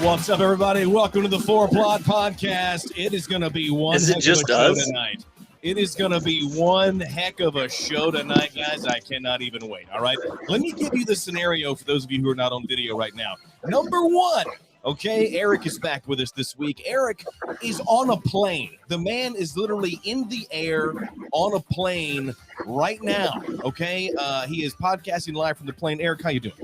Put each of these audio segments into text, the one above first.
What's up, everybody? Welcome to the Four Plot Podcast. It is going to be one heck of a show tonight. It is going to be one heck of a show tonight, guys. I cannot even wait. All right. Let me give you the scenario for those of you who are not on video right now. Number one. Okay, Eric is back with us this week. Eric is on a plane. The man is literally in the air on a plane right now. Okay, he is podcasting live from the plane. Eric, how you doing?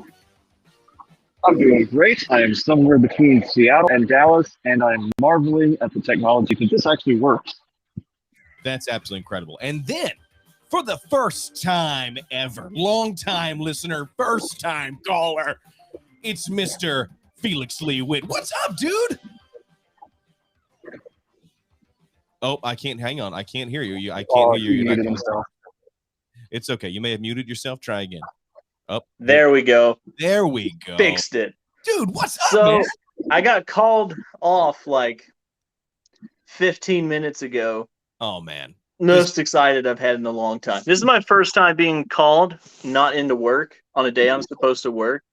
I'm doing great. I am somewhere between Seattle and Dallas, and I'm marveling at the technology that this actually works. That's absolutely incredible. And then, for the first time ever, long-time listener, first-time caller, it's Mr. Felix Lee Witt. What's up, dude? Oh, I can't. Hang on. I can't hear you. I can't hear you. It's okay. You may have muted yourself. Try again. Oh, there we go. There we go. Fixed it. Dude, what's up, so, man? I got called off like 15 minutes ago. Oh, man. Most excited I've had in a long time. This is my first time being called not into work on a day I'm supposed to work.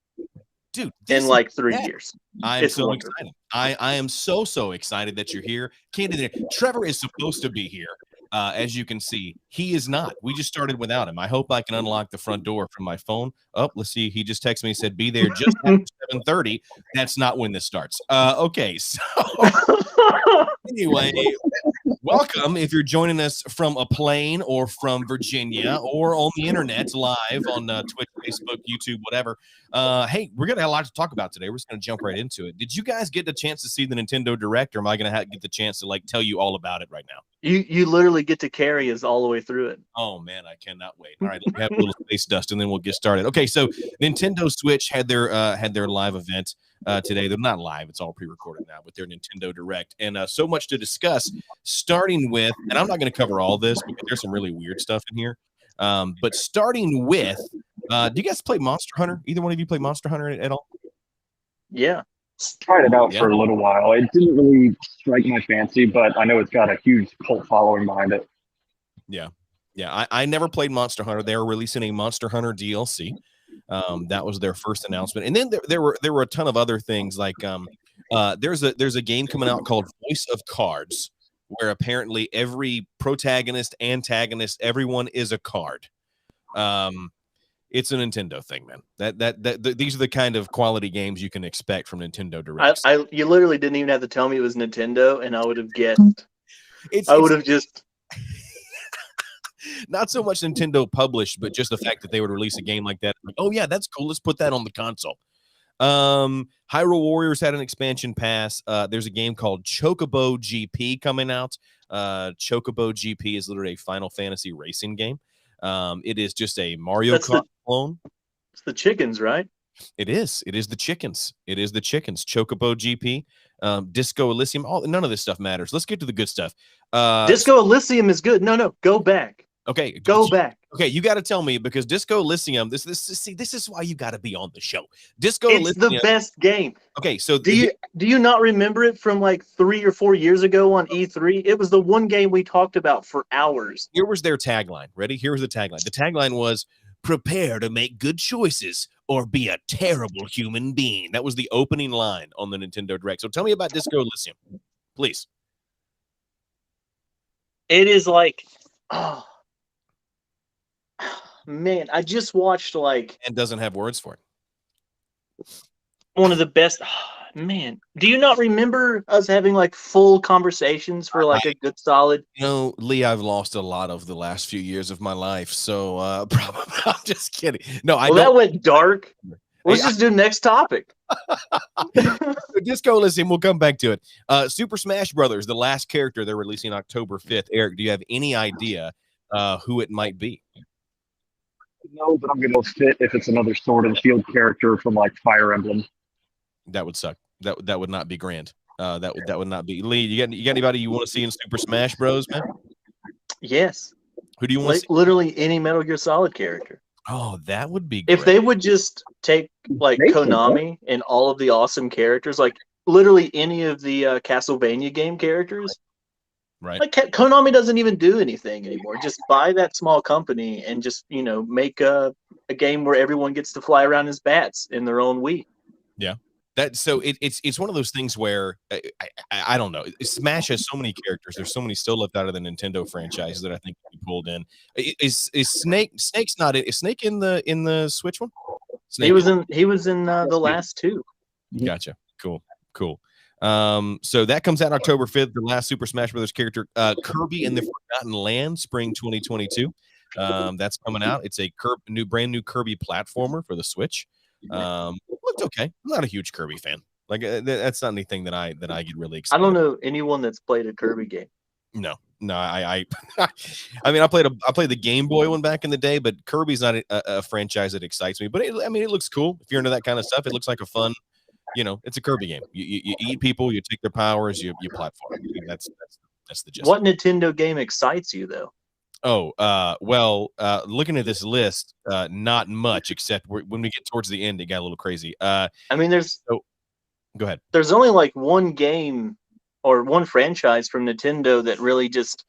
Dude, in like 3 years. I am so excited. I am so excited that you're here. Trevor is supposed to be here. As you can see, he is not. We just started without him. I hope I can unlock the front door from my phone. Oh, let's see. He just texted me and said, be there just after 7:30. That's not when this starts. Okay, so anyway, welcome if you're joining us from a plane or from Virginia or on the internet live on Twitch, Facebook, YouTube, whatever. Hey, we're going to have a lot to talk about today. We're just going to jump right into it. Did you guys get the chance to see the Nintendo Direct, or am I going to get the chance to like tell you all about it right now? You literally get to carry us all the way through it. Oh, man, I cannot wait. All right, let me have a little space dust, and then we'll get started. Okay, so Nintendo Switch had their live event today. They're not live. It's all pre-recorded now, but their Nintendo Direct. And so much to discuss, starting with, and I'm not going to cover all this because there's some really weird stuff in here, but starting with, do you guys play Monster Hunter? Either one of you play Monster Hunter at all? Yeah. Tried it out for a little while. It didn't really strike my fancy, but I know it's got a huge cult following behind it. Yeah. I never played Monster Hunter. They were releasing a Monster Hunter DLC. That was their first announcement, and then there were a ton of other things like there's a game coming out called Voice of Cards, where apparently every protagonist, antagonist, everyone is a card. It's a Nintendo thing, man. These are the kind of quality games you can expect from Nintendo Direct. You literally didn't even have to tell me it was Nintendo, and I would have guessed. I would have just. Not so much Nintendo published, but just the fact that they would release a game like that. Like, oh yeah, that's cool. Let's put that on the console. Hyrule Warriors had an expansion pass. There's a game called Chocobo GP coming out. Chocobo GP is literally a Final Fantasy racing game. It is just a Mario Kart clone. It's the chickens, right? It is. It is the chickens. It is the chickens. Chocobo GP, Disco Elysium. None of this stuff matters. Let's get to the good stuff. Disco Elysium is good. No, go back. Okay, go back. Okay, you got to tell me, because Disco Elysium. This is why you got to be on the show. Disco It's Elysium, the best game. Okay, so do you not remember it from like 3 or 4 years ago on E3? It was the one game we talked about for hours. Here was their tagline. Ready? Here was the tagline. The tagline was, "Prepare to make good choices or be a terrible human being." That was the opening line on the Nintendo Direct. So tell me about Disco Elysium, please. It is like, oh man, I just watched like, and doesn't have words for it. One of the best. Man, do you not remember us having like full conversations for like a good solid? Lee, I've lost a lot of the last few years of my life, so probably. I'm just kidding. No, that went dark. Let's just do next topic. Disco Elysium, we'll come back to it. Super Smash Brothers, the last character they're releasing October 5th. Eric, do you have any idea who it might be? No, but I'm going to fit if it's another Sword and Shield character from like Fire Emblem. That would suck. That would not be grand. That would not be. Lee, you got anybody you want to see in Super Smash Bros, man? Yes. Who do you want to see? Literally any Metal Gear Solid character. Oh, that would be great. If they would just take like Konami and all of the awesome characters, like literally any of the Castlevania game characters. Right. Like Konami doesn't even do anything anymore. Just buy that small company and just, make a game where everyone gets to fly around as bats in their own Wii. Yeah. It's one of those things where I don't know. Smash has so many characters. There's so many still left out of the Nintendo franchise that I think can be pulled in. Is Snake's not in? Is Snake in the Switch one? Snake he was in the last two. Gotcha. Cool. So that comes out October 5th. The last Super Smash Brothers character, Kirby and the Forgotten Land, spring 2022. That's coming out. It's a brand new Kirby platformer for the Switch. Looked okay. I'm not a huge Kirby fan. Like that's not anything that I get really excited. I don't know anyone that's played a Kirby game. No. I mean, I played the Game Boy one back in the day, but Kirby's not a franchise that excites me. But it looks cool if you're into that kind of stuff. It looks like a fun, it's a Kirby game. You eat people, you take their powers, you platform. That's the gist. What Nintendo game excites you though? Looking at this list, not much, except when we get towards the end, it got a little crazy. I mean, go ahead. There's only like one game or one franchise from Nintendo that really just,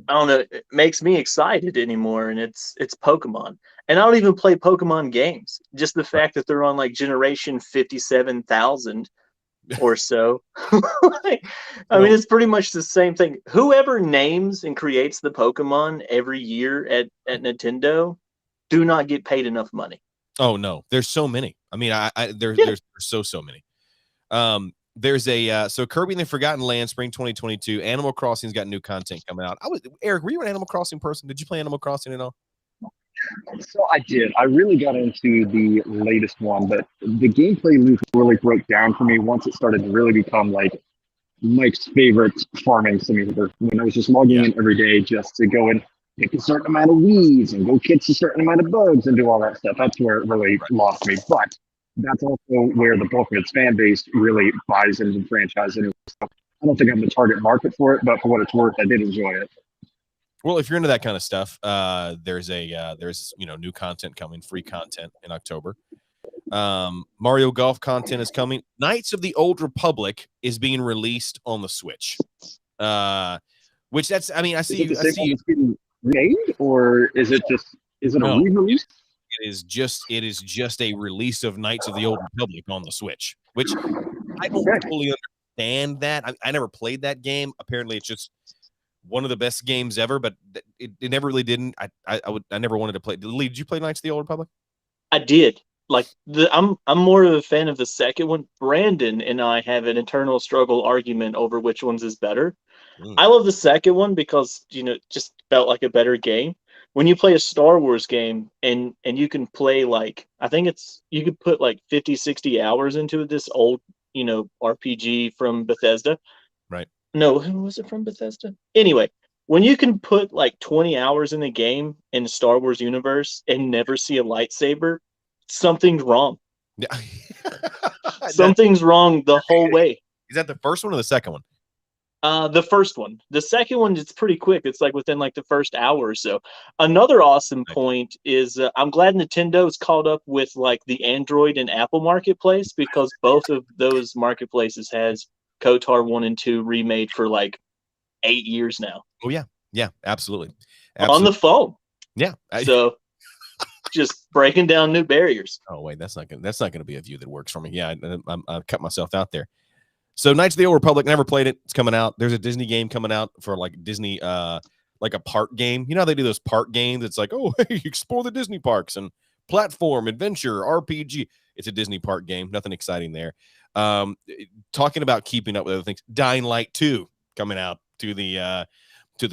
I don't know, it makes me excited anymore, and it's Pokemon. And I don't even play Pokemon games. Just the fact that they're on like generation 57,000 or so. I mean, it's pretty much the same thing. Whoever names and creates the Pokemon every year at Nintendo do not get paid enough money. Oh no, there's so many. I mean, there's so many. There's so Kirby and the Forgotten Land, spring 2022. Animal Crossing's got new content coming out. Eric, were you an Animal Crossing person? Did you play Animal Crossing at all? So I did. I really got into the latest one, but the gameplay loop really broke down for me once it started to really become like Mike's favorite farming simulator. When I was just logging in every day just to go and pick a certain amount of weeds and go catch a certain amount of bugs and do all that stuff. That's where it really lost me. But that's also where the bulk of its fan base really buys into the franchise. And I don't think I'm the target market for it, but for what it's worth, I did enjoy it. Well, if you're into that kind of stuff, there's new content coming, free content in October. Mario Golf content is coming. Knights of the Old Republic is being released on the Switch. Which I see you getting made, or is it a re-release? It is just a release of Knights of the Old Republic on the Switch, which I don't fully understand that. I never played that game. Apparently, it's just one of the best games ever, but it never really didn't. I never wanted to play. Lee, did you play Knights of the Old Republic? I did. Like I'm more of a fan of the second one. Brandon and I have an internal struggle argument over which one's is better. I love the second one because just felt like a better game. When you play a Star Wars game and you can play like, I think you could put like 50, 60 hours into this old, RPG from Bethesda. Right. No, who was it from Bethesda? Anyway, when you can put like 20 hours in a game in the Star Wars universe and never see a lightsaber, something's wrong. Yeah. Something's wrong the whole way. Is that the first one or the second one? The first one. The second one, it's pretty quick. It's like within like the first hour or so. Another awesome point is I'm glad Nintendo's caught up with like the Android and Apple marketplace, because both of those marketplaces has KOTOR 1 and 2 remade for like 8 years now. Oh yeah, absolutely. On the phone. Yeah. So just breaking down new barriers. Oh wait, that's not gonna be a view that works for me. Yeah, I cut myself out there. So Knights of the Old Republic, never played it. It's coming out. There's a Disney game coming out for like Disney, like a park game. You know how they do those park games? It's like, oh, hey, explore the Disney parks and platform, adventure, RPG. It's a Disney park game. Nothing exciting there. Talking about keeping up with other things. Dying Light 2 coming out to the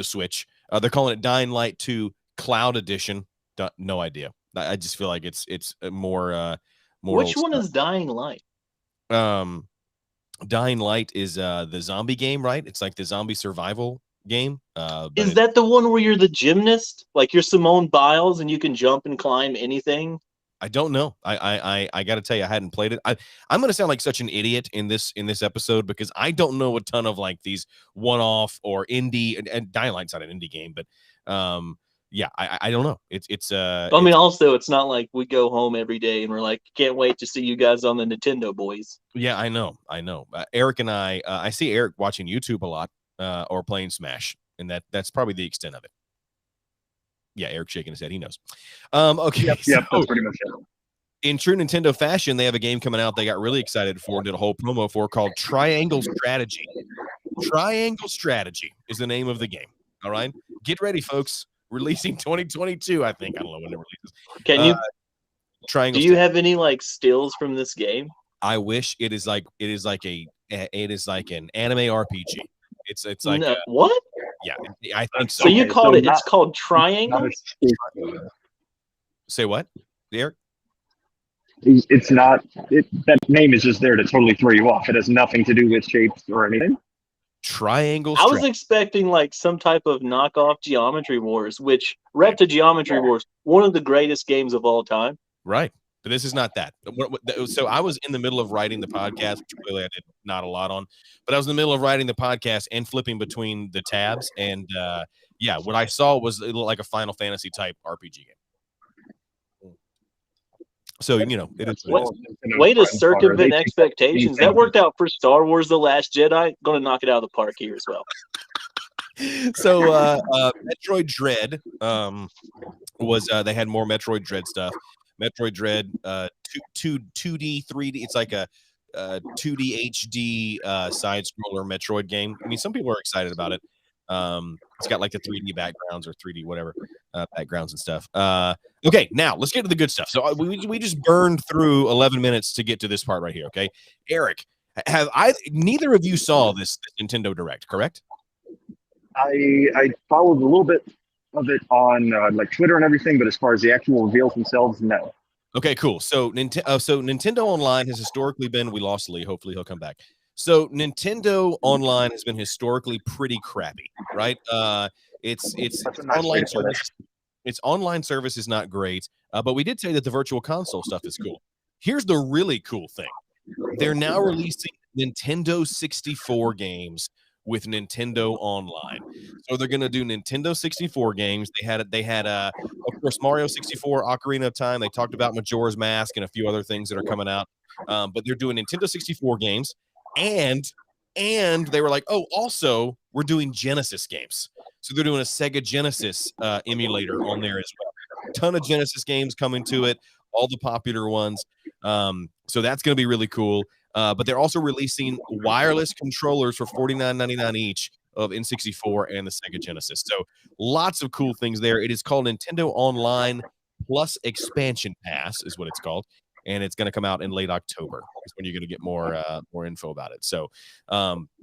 Switch. They're calling it Dying Light 2 Cloud Edition. No idea. I just feel like it's more. Which one is Dying Light? Dying Light is the zombie game, right? It's like the zombie survival game. Is that the one where you're the gymnast? Like you're Simone Biles and you can jump and climb anything? I don't know. I got to tell you, I hadn't played it. I'm going to sound like such an idiot in this episode because I don't know a ton of like these one-off or indie, and Dying Light's not an indie game, but yeah, I don't know. Also, it's not like we go home every day and we're like, can't wait to see you guys on the Nintendo boys. Yeah, I know. Eric and I see Eric watching YouTube a lot or playing Smash, and that's probably the extent of it. Yeah, Eric shaking his head. He knows. Okay. Yep, that's pretty much it. in true Nintendo fashion, they have a game coming out they got really excited for and did a whole promo for called Triangle Strategy. Triangle Strategy is the name of the game. All right. Get ready, folks. Releasing 2022, I think. I don't know when it releases. Can you Triangle do you Strategy. have any like stills from this game? I wish it is like an anime RPG. It's like No, what? Yeah, I think so. So you called it? not- It's called Triangle. Say what, Eric? It's not. That name is just there to totally throw you off. It has nothing to do with shapes or anything. Triangle I was Strategy. expecting like some type of knockoff Geometry Wars, which rep to Geometry Wars, one of the greatest games of all time. Right. But this is not that. So I was in the middle of writing the podcast, which clearly I did not a lot on, but I was in the middle of writing the podcast and flipping between the tabs. And what I saw was it looked like a Final Fantasy type RPG game. So, it is. Way to circumvent expectations. That worked out for Star Wars The Last Jedi. Going to knock it out of the park here as well. So Metroid Dread was they had more Metroid Dread stuff. Metroid Dread 2D 3D. It's like a 2D HD side scroller Metroid game. I mean, some people are excited about it. It's got like the 3D backgrounds or 3D whatever backgrounds and stuff. Okay, now let's get to the good stuff. So we just burned through 11 minutes to get to this part right here. Okay, Eric, neither of you saw this Nintendo Direct, correct? I followed a little bit of it on like Twitter and everything, but as far as the actual reveals themselves, no. Okay, cool. So Nintendo Online has historically been. We lost Lee. Hopefully he'll come back. So Nintendo Online has been historically pretty crappy, right? Its online service. Its online service is not great, but we did say that the Virtual Console stuff is cool. Here's the really cool thing: they're now releasing Nintendo 64 games with Nintendo Online. So they're going to do Nintendo 64 games. They had of course Mario 64, Ocarina of Time. They talked about Majora's Mask and a few other things that are coming out. But they're doing Nintendo 64 games, and they were like, oh, also we're doing Genesis games. So they're doing a Sega Genesis emulator on there as well. A ton of Genesis games coming to it, all the popular ones. So that's going to be really cool. But they're also releasing wireless controllers for $49.99 each of N64 and the Sega Genesis. So lots of cool things there. It is called Nintendo Online Plus Expansion Pass is what it's called. And it's going to come out in late October. Is when you're going to get more info about it. So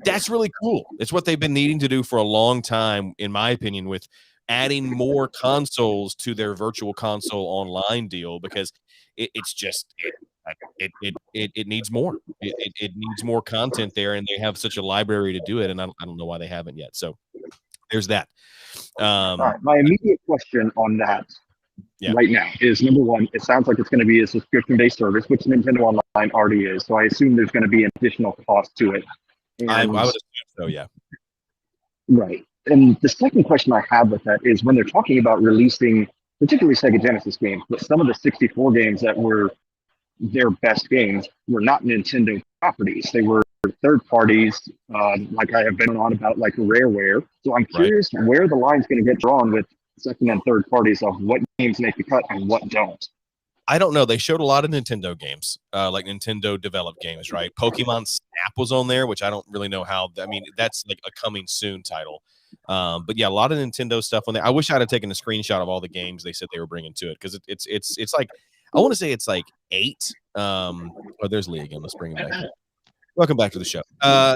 that's really cool. It's what they've been needing to do for a long time, in my opinion, with adding more consoles to their Virtual Console Online deal, because it needs more. It needs more content there, and they have such a library to do it, and I don't know why they haven't yet. So there's that. All right, my immediate question on that right now is, number one, it sounds like it's going to be a subscription-based service, which Nintendo Online already is. So I assume there's going to be an additional cost to it. And, I would assume so, yeah. Right. And the second question I have with that is when they're talking about releasing, particularly Sega Genesis games, but some of the 64 games that were their best games were not Nintendo properties. They were third parties, like I have been on about, like Rareware. So I'm curious where the line's going to get drawn with second and third parties of what games make the cut and what don't. I don't know. They showed a lot of Nintendo games, like Nintendo developed games, right? Pokemon Snap was on there, which I don't really know how. I mean, that's like a coming soon title. But yeah, a lot of Nintendo stuff on there. I wish I had taken a screenshot of all the games they said they were bringing to it, because it's like, I want to say it's like 8. Oh, there's Lee again. Let's bring him back. Welcome back to the show.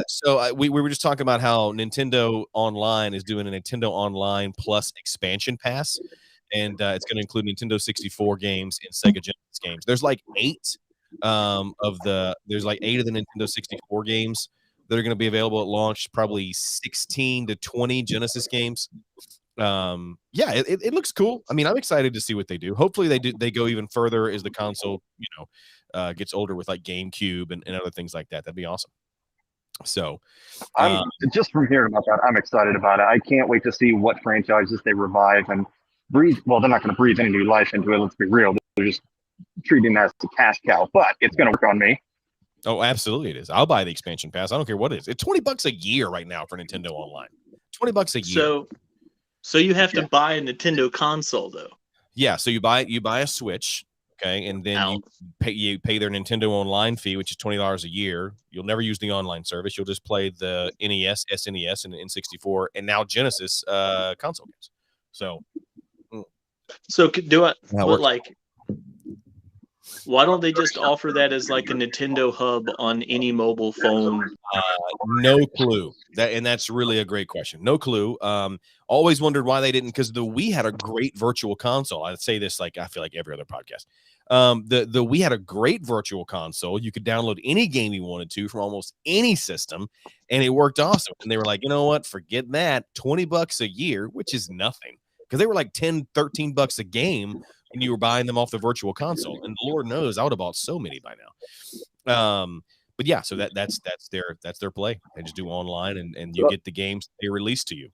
So we were just talking about how Nintendo Online is doing a Nintendo Online Plus expansion pass, and it's going to include Nintendo 64 games and Sega Genesis games. There's like 8 of the Nintendo 64 games that are going to be available at launch. Probably 16 to 20 Genesis games. It looks cool. I mean, I'm excited to see what they do. Hopefully they go even further as the console, gets older with like GameCube and other things like that. That'd be awesome. So I'm just from hearing about that, I'm excited about it. I can't wait to see what franchises they revive and breathe. Well, they're not going to breathe any new life into it. Let's be real. They're just treating that as a cash cow, but it's going to work on me. Oh, absolutely it is. I'll buy the expansion pass. I don't care what it is. It's $20 a year right now for Nintendo Online. $20 a year. So you have to buy a Nintendo console though. Yeah, so you buy a Switch, Okay, and then you pay their Nintendo Online fee, which is $20 a year. You'll never use the online service. You'll just play the NES, SNES, and N64, and now Genesis console games. So do I? But like, why don't they just offer that as like a Nintendo Hub on any mobile phone? No clue. That's really a great question. No clue. Always wondered why they didn't, because the Wii had a great virtual console. I'd say this like I feel like every other podcast. The Wii had a great virtual console. You could download any game you wanted to from almost any system, and it worked awesome. And they were like, you know what? Forget that. $20 a year, which is nothing, because they were like $10-13 a game when you were buying them off the virtual console. And Lord knows I would have bought so many by now. But yeah, so that's their play. They just do online, and you get the games they release to you.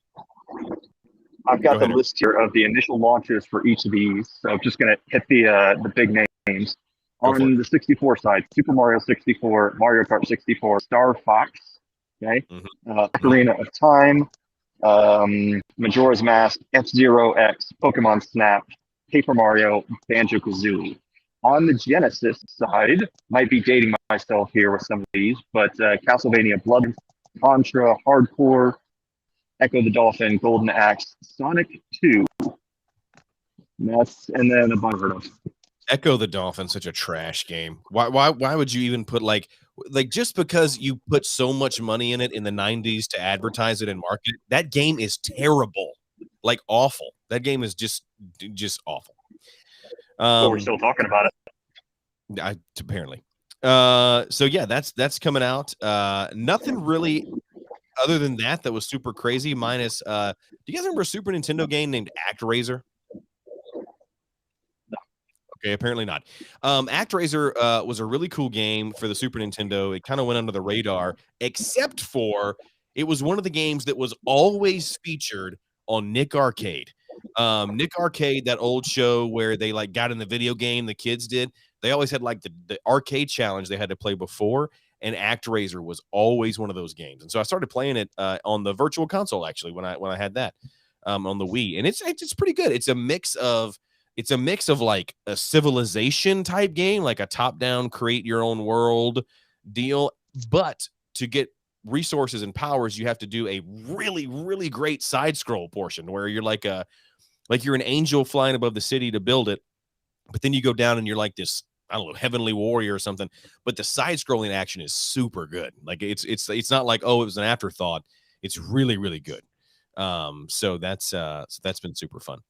I've got the list here of the initial launches for each of these. So I'm just going to hit the big names. On the 64 side, Super Mario 64, Mario Kart 64, Star Fox, okay, Ocarina of Time, Majora's Mask, F-Zero X, Pokemon Snap, Paper Mario, Banjo-Kazooie. On the Genesis side, might be dating myself here with some of these, but Castlevania Blood, Contra, Hardcore, Echo the Dolphin, Golden Axe, Sonic 2. And then a bunch of Echo the Dolphin, such a trash game. Why would you even put like just because you put so much money in it in the 90s to advertise it and market it? That game is terrible, like awful. That game is just awful. But we're still talking about it. Apparently. So yeah, that's coming out. Nothing really other than that was super crazy. Minus, do you guys remember a Super Nintendo game named ActRaiser? No. Okay, apparently not. ActRaiser was a really cool game for the Super Nintendo. It kind of went under the radar, except for it was one of the games that was always featured on Nick Arcade. Nick Arcade, that old show where they like got in the video game, the kids did. They always had like the arcade challenge they had to play before, and ActRaiser was always one of those games. And so I started playing it on the virtual console actually when I had that on the Wii, and it's pretty good. It's a mix of like a Civilization type game, like a top-down create your own world deal, but to get resources and powers, you have to do a really, really great side scroll portion where you're like you're an angel flying above the city to build it, but then you go down and you're like this, I don't know, heavenly warrior or something. But the side scrolling action is super good. Like it's not like, oh, it was an afterthought. It's really, really good. So that's been super fun.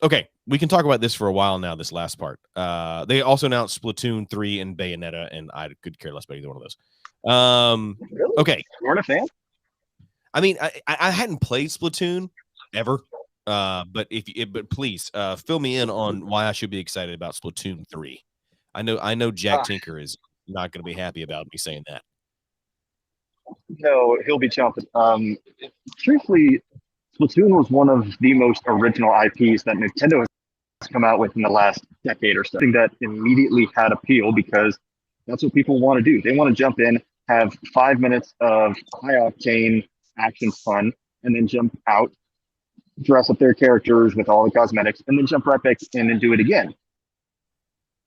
Okay, we can talk about this for a while now, this last part. They also announced Splatoon 3 and Bayonetta, and I could care less about either one of those. Really? Okay. You weren't a fan? I mean, I hadn't played Splatoon ever, but but please fill me in on why I should be excited about Splatoon 3. I know Jack Tinker is not going to be happy about me saying that. No, he'll be chomping. Truthfully, Splatoon was one of the most original IPs that Nintendo has come out with in the last decade or so. Something that immediately had appeal because that's what people want to do. They want to jump in, have 5 minutes of high-octane action fun, and then jump out, dress up their characters with all the cosmetics, and then jump right back in and do it again.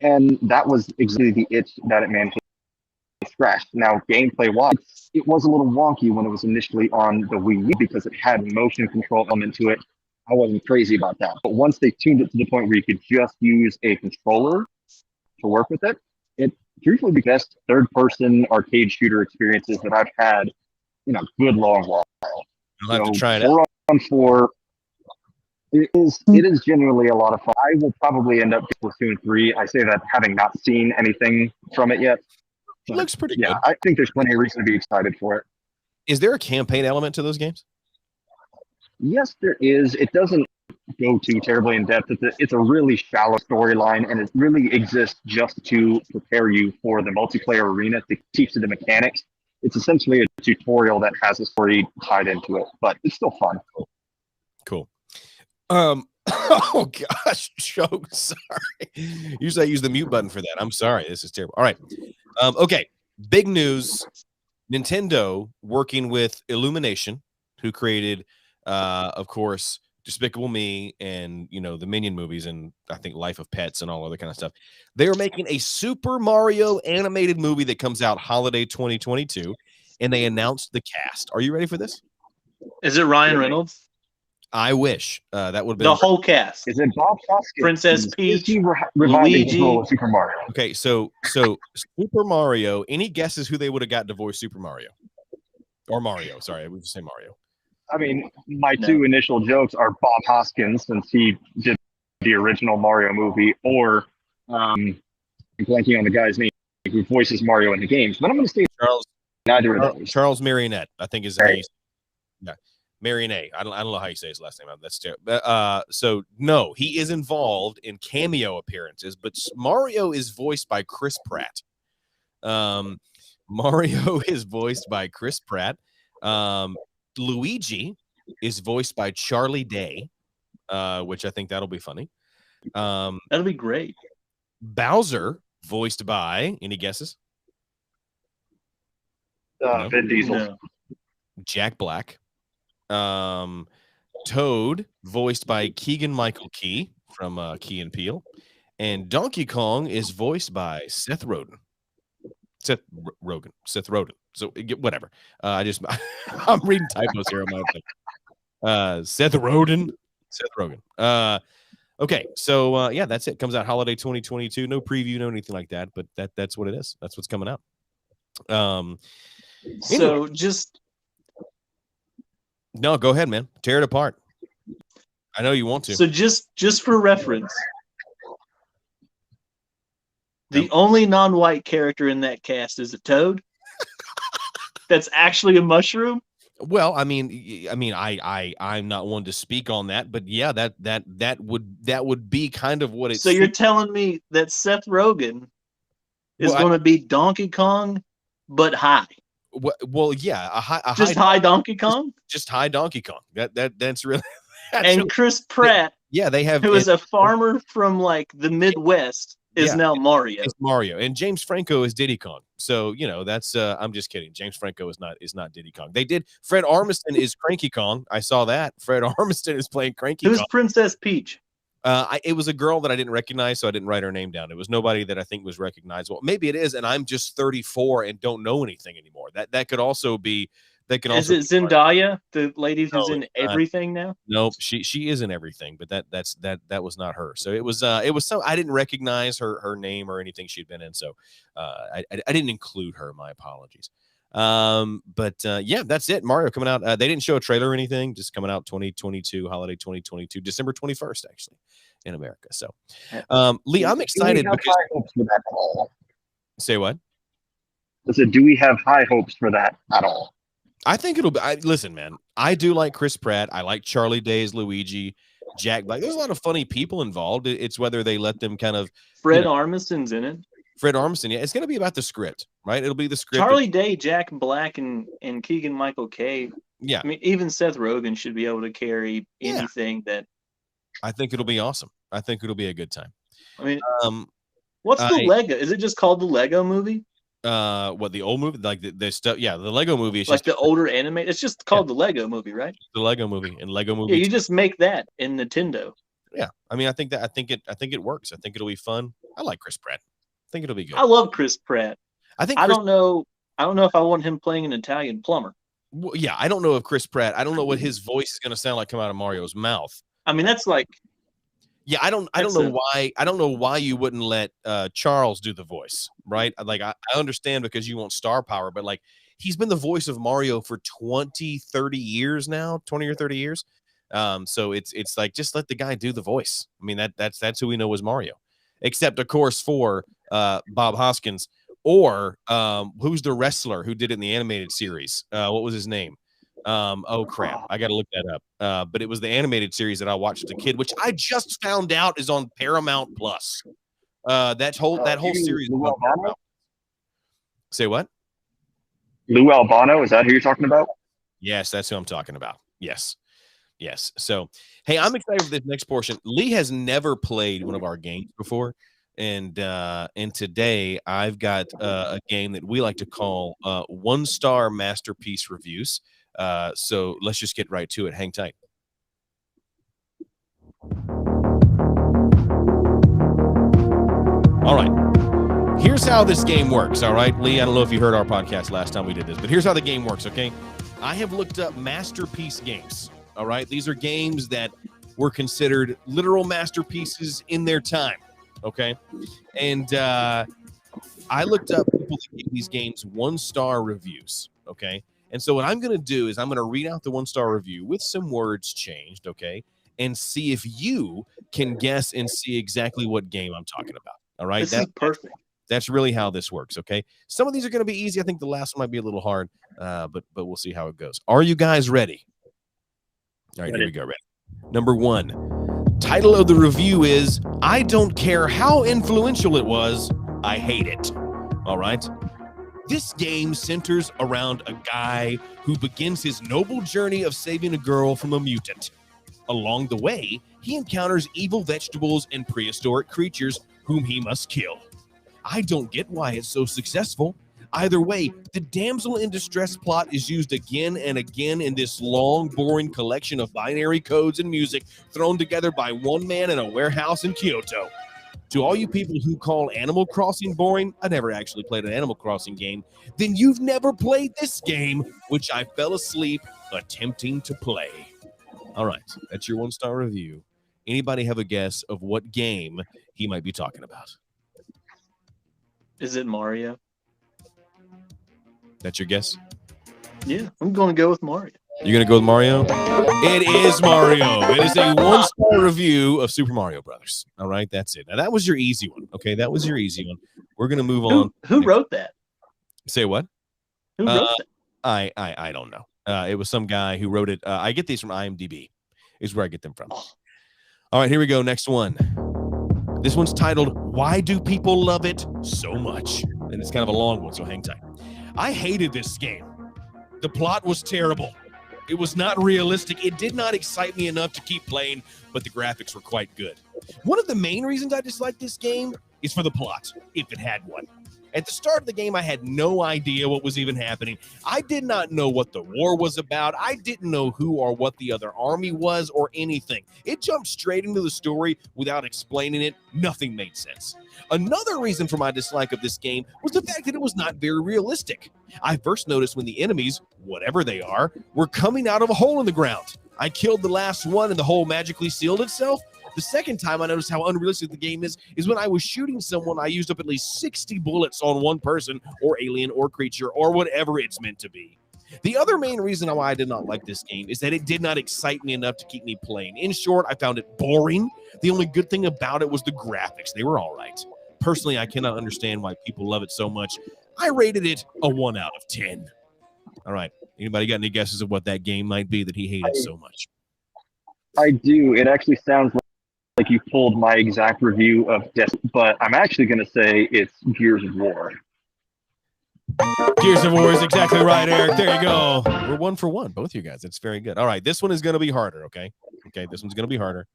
And that was exactly the itch that it managed to scratch. Now, gameplay-wise, it was a little wonky when it was initially on the Wii U because it had motion control element to it. I wasn't crazy about that. But once they tuned it to the point where you could just use a controller to work with it, it truthfully the best third-person arcade shooter experiences that I've had in a good long while. You'll have to try it out. 4-on-4, it is genuinely a lot of fun. I will probably end up with Splatoon 3. I say that having not seen anything from it yet. It looks pretty good. Yeah, I think there's plenty of reason to be excited for it. Is there a campaign element to those games? Yes, there is. It doesn't go too terribly in depth. It's a really shallow storyline, and it really exists just to prepare you for the multiplayer arena to teach you the mechanics. It's essentially a tutorial that has a story tied into it, but it's still fun. Cool. Oh gosh, choke. Sorry. Usually I use the mute button for that. I'm sorry. This is terrible. All right. Okay. Big news. Nintendo working with Illumination, who created, of course, Despicable Me, and the Minion movies, and I think Life of Pets and all other kind of stuff. They are making a Super Mario animated movie that comes out holiday 2022, and they announced the cast. Are you ready for this? Is it Ryan Reynolds? I wish that would have been the whole cast. Is it Bob Hoskins? Princess Peach, Is he reviving his Luigi? role of Super Mario? Okay, so Super Mario. Any guesses who they would have got to voice Super Mario or Mario? Sorry, I would just say Mario. I mean, my two initial jokes are Bob Hoskins, since he did the original Mario movie, or I'm blanking on the guy's name who voices Mario in the games. But I'm going to say neither of those. Charles Martinet, I think is right. Yeah, Martinet. I don't know how you say his last name. That's terrible. So no, he is involved in cameo appearances, but Mario is voiced by Chris Pratt. Mario is voiced by Chris Pratt. Luigi is voiced by Charlie Day, which I think that'll be funny. That'll be great. Bowser voiced by, any guesses? Vin Diesel. No. Jack Black. Toad voiced by Keegan-Michael Key from Key and Peele. And Donkey Kong is voiced by Seth Rogen. Seth Rogen. So whatever. I'm reading typos here on my thing. Seth Rogen. Okay, so yeah, that's it. Comes out holiday 2022. No preview, no anything like that, but that's what it is. That's what's coming out. So just no, go ahead, man. Tear it apart. I know you want to. So just for reference, the only non-white character in that cast is a toad. That's actually a mushroom. Well, I mean, I'm not one to speak on that, but yeah, that would be kind of what it's. So you're telling me that Seth Rogen is going to be Donkey Kong, but high. Well, yeah, high Donkey Kong. Just high Donkey Kong. That's really. And Chris Pratt, they have, who is a farmer from like the Midwest, is now Mario. It's Mario, and James Franco is Diddy Kong. So that's. I'm just kidding. James Franco is not Diddy Kong. They did. Fred Armisen is Cranky Kong. I saw that. Fred Armisen is playing Cranky Kong. Who's Princess Peach? It was a girl that I didn't recognize, so I didn't write her name down. It was nobody that I think was recognizable. Maybe it is, and I'm just 34 and don't know anything anymore. That could also be. Is it Zendaya, the lady who's in everything now? Nope, she is in everything, but that was not her. So it was so I didn't recognize her name or anything she'd been in. So I didn't include her. My apologies. But yeah, that's it. Mario coming out. They didn't show a trailer or anything. Just coming out 2022, holiday 2022, December 21st, actually, in America. So, Lee, I'm excited because. High hopes for that at all? Say what? I said, do we have high hopes for that at all? I think it'll be. Listen, man, I do like Chris Pratt. I like Charlie Day's Luigi, Jack Black. There's a lot of funny people involved. It's whether they let them kind of. Fred Armisen's in it. Fred Armisen, yeah, it's going to be about the script, right? It'll be the script. Charlie Day, Jack Black, and Keegan-Michael Key. Yeah, I mean, even Seth Rogen should be able to carry anything that. I think it'll be awesome. I think it'll be a good time. I mean, what's the Lego? Is it just called the Lego Movie? What, the old movie, like the stuff? Yeah, the Lego Movie is like just the older anime. It's just called the Lego Movie, right? The Lego Movie and Lego Movie. Yeah, you just make that in Nintendo. Yeah, I mean, I think it works. I think it'll be fun. I like Chris Pratt. I think it'll be good. I love Chris Pratt. I don't know if I want him playing an Italian plumber. Well, yeah, I don't know if Chris Pratt. I don't know what his voice is going to sound like come out of Mario's mouth. I mean, that's like. Yeah, I don't know why. I don't know why you wouldn't let Charles do the voice, right? Like, I understand because you want star power, but like, he's been the voice of Mario for 20 or 30 years. So it's like, just let the guy do the voice. I mean, that's who we know as Mario, except of course for Bob Hoskins, or who's the wrestler who did it in the animated series? What was his name? Oh crap, I gotta look that up. But it was the animated series that I watched as a kid, which I just found out is on Paramount Plus. That whole series. Lou Albano? Say what? Lou Albano, is that who you're talking about? Yes, that's who I'm talking about. Yes. So, hey, I'm excited for this next portion. Lee has never played one of our games before, and today I've got a game that we like to call 1-star masterpiece reviews. So let's just get right to it. Hang tight. All right. Here's how this game works, all right? Lee, I don't know if you heard our podcast last time we did this, but here's how the game works, okay? I have looked up masterpiece games, all right? These are games that were considered literal masterpieces in their time, okay? And I looked up people that gave these games 1-star reviews, okay? And so what I'm going to do is I'm going to read out the 1-star review with some words changed, okay? And see if you can guess and see exactly what game I'm talking about, all right? This is perfect. That's really how this works, okay? Some of these are going to be easy. I think the last one might be a little hard, but we'll see how it goes. Are you guys ready? All right, here we go. Ready. Number 1. Title of the review is, I don't care how influential it was, I hate it. All right? This game centers around a guy who begins his noble journey of saving a girl from a mutant. Along the way, he encounters evil vegetables and prehistoric creatures whom he must kill. I don't get why it's so successful. Either way, the damsel in distress plot is used again and again in this long, boring collection of binary codes and music thrown together by one man in a warehouse in Kyoto. To all you people who call Animal Crossing boring, I never actually played an Animal Crossing game, then you've never played this game, which I fell asleep attempting to play. All right, that's your 1-star review. Anybody have a guess of what game he might be talking about? Is it Mario? That's your guess? Yeah, I'm going to go with Mario. You're going to go with Mario? It is Mario. It is a 1-star review of Super Mario Brothers. All right, that's it. Now, that was your easy one. Okay, that was your easy one. We're going to move on. Who wrote that? Say what? Who wrote that? I don't know. It was some guy who wrote it. I get these from IMDb, is where I get them from. Oh. All right, here we go. Next one. This one's titled, Why Do People Love It So Much? And it's kind of a long one, so hang tight. I hated this game. The plot was terrible. It was not realistic. It did not excite me enough to keep playing, but the graphics were quite good. One of the main reasons I disliked this game is for the plot, if it had one. At the start of the game, I had no idea what was even happening. I did not know what the war was about. I didn't know who or what the other army was or anything. It jumped straight into the story without explaining it. Nothing made sense. Another reason for my dislike of this game was the fact that it was not very realistic. I first noticed when the enemies, whatever they are, were coming out of a hole in the ground. I killed the last one and the hole magically sealed itself. The second time I noticed how unrealistic the game is when I was shooting someone, I used up at least 60 bullets on one person or alien or creature or whatever it's meant to be. The other main reason why I did not like this game is that it did not excite me enough to keep me playing. In short, I found it boring. The only good thing about it was the graphics. They were all right. Personally, I cannot understand why people love it so much. I rated it a 1 out of 10. All right. Anybody got any guesses of what that game might be that he hated so much? I do. It actually sounds like you pulled my exact review of Destiny, but I'm actually going to say it's Gears of War. Gears of War is exactly right, Eric. There you go. We're 1 for 1, both you guys. That's very good. All right, this one is going to be harder, okay? Okay, this one's going to be harder.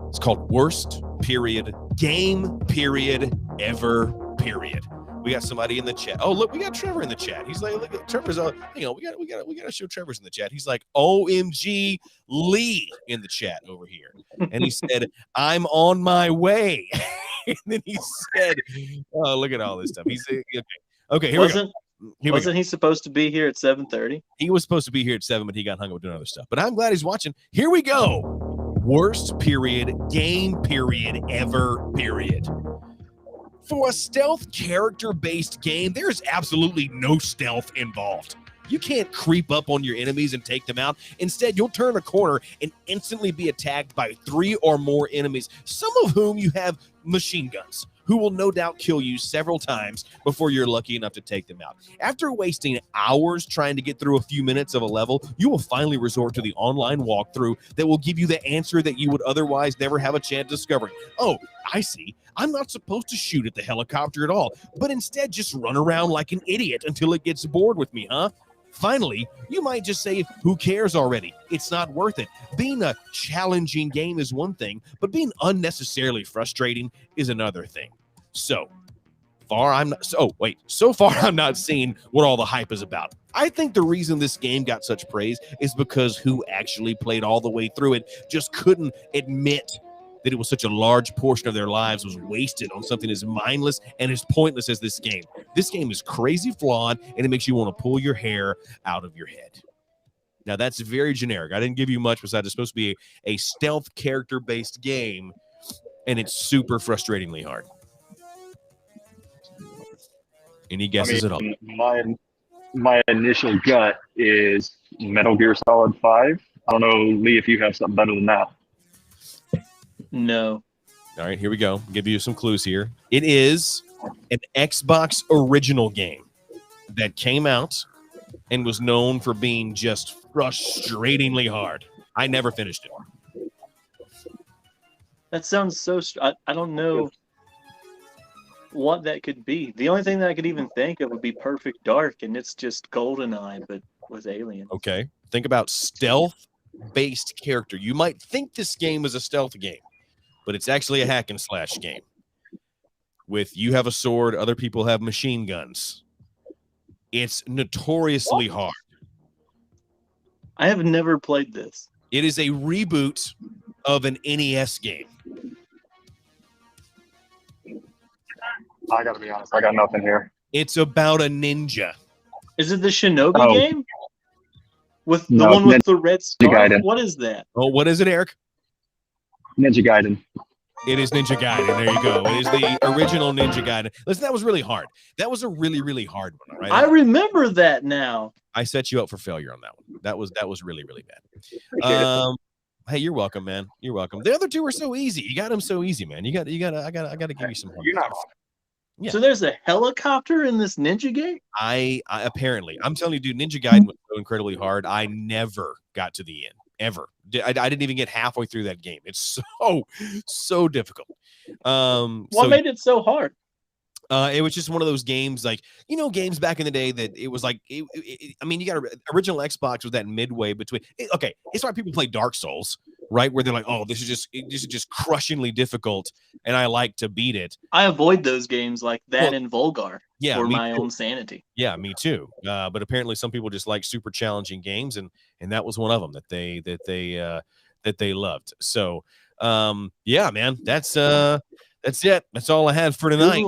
It's called Worst Period Game Period Ever Period. We got somebody in the chat. Oh, look, we got Trevor in the chat. He's like, look at Trevor's. We got to show Trevor's in the chat. He's like, OMG Lee in the chat over here, and he said, "I'm on my way." And then he said, "Oh, look at all this stuff." He said, "Okay, here we go." Wasn't he supposed to be here at 7:30? He was supposed to be here at 7, but he got hung up with doing other stuff. But I'm glad he's watching. Here we go. Worst period game period ever period. For a stealth character-based game, there is absolutely no stealth involved. You can't creep up on your enemies and take them out. Instead, you'll turn a corner and instantly be attacked by 3 or more enemies, some of whom you have machine guns, who will no doubt kill you several times before you're lucky enough to take them out. After wasting hours trying to get through a few minutes of a level, you will finally resort to the online walkthrough that will give you the answer that you would otherwise never have a chance discovering. Oh, I see. I'm not supposed to shoot at the helicopter at all, but instead just run around like an idiot until it gets bored with me, huh? Finally, you might just say, who cares already? It's not worth it. Being a challenging game is one thing, but being unnecessarily frustrating is another thing. So far, I'm not seeing what all the hype is about. I think the reason this game got such praise is because who actually played all the way through it just couldn't admit that it was such a large portion of their lives was wasted on something as mindless and as pointless as this game. This game is crazy flawed, and it makes you want to pull your hair out of your head. Now, that's very generic. I didn't give you much besides it's supposed to be a stealth character-based game, and it's super frustratingly hard. Any guesses at all? My initial gut is Metal Gear Solid 5. I don't know, Lee, if you have something better than that. No. All right, here we go. I'll give you some clues here. It is an Xbox original game that came out and was known for being just frustratingly hard. I never finished it. That sounds so... I don't know what that could be. The only thing that I could even think of would be Perfect Dark, and it's just GoldenEye, but with aliens. Okay. Think about stealth-based character. You might think this game is a stealth game, but it's actually a hack and slash game. With you have a sword, other people have machine guns. It's notoriously hard. I have never played this. It is a reboot of an NES game. I gotta be honest, I got nothing here. It's about a ninja. Is it the Shinobi game? With the one with the red scarf? What is that? Oh, what is it, Eric? Ninja Gaiden. It is Ninja Gaiden. There you go. It is the original Ninja Gaiden. Listen, that was really hard. That was a really, really hard one, right? I remember that now. I set you up for failure on that one. That was really, really bad. Hey, you're welcome, man. You're welcome. The other two are so easy. You got them so easy, man. I got to give you some homework. You're not. Yeah. So there's a helicopter in this ninja game? I apparently, I'm telling you, dude, Ninja Gaiden was so incredibly hard. I never got to the end, ever. I didn't even get halfway through that game. It's so difficult. What made it so hard? It was just one of those games, like, games back in the day that it was like, I mean, you got original Xbox was that midway between. Okay, it's why people play Dark Souls, right? Where they're like, oh, this is just crushingly difficult, and I like to beat it. I avoid those games like that and Volgar for my own sanity. Yeah, me too. But apparently, some people just like super challenging games, and that was one of them that they loved. So, yeah, man, that's it. That's all I had for tonight.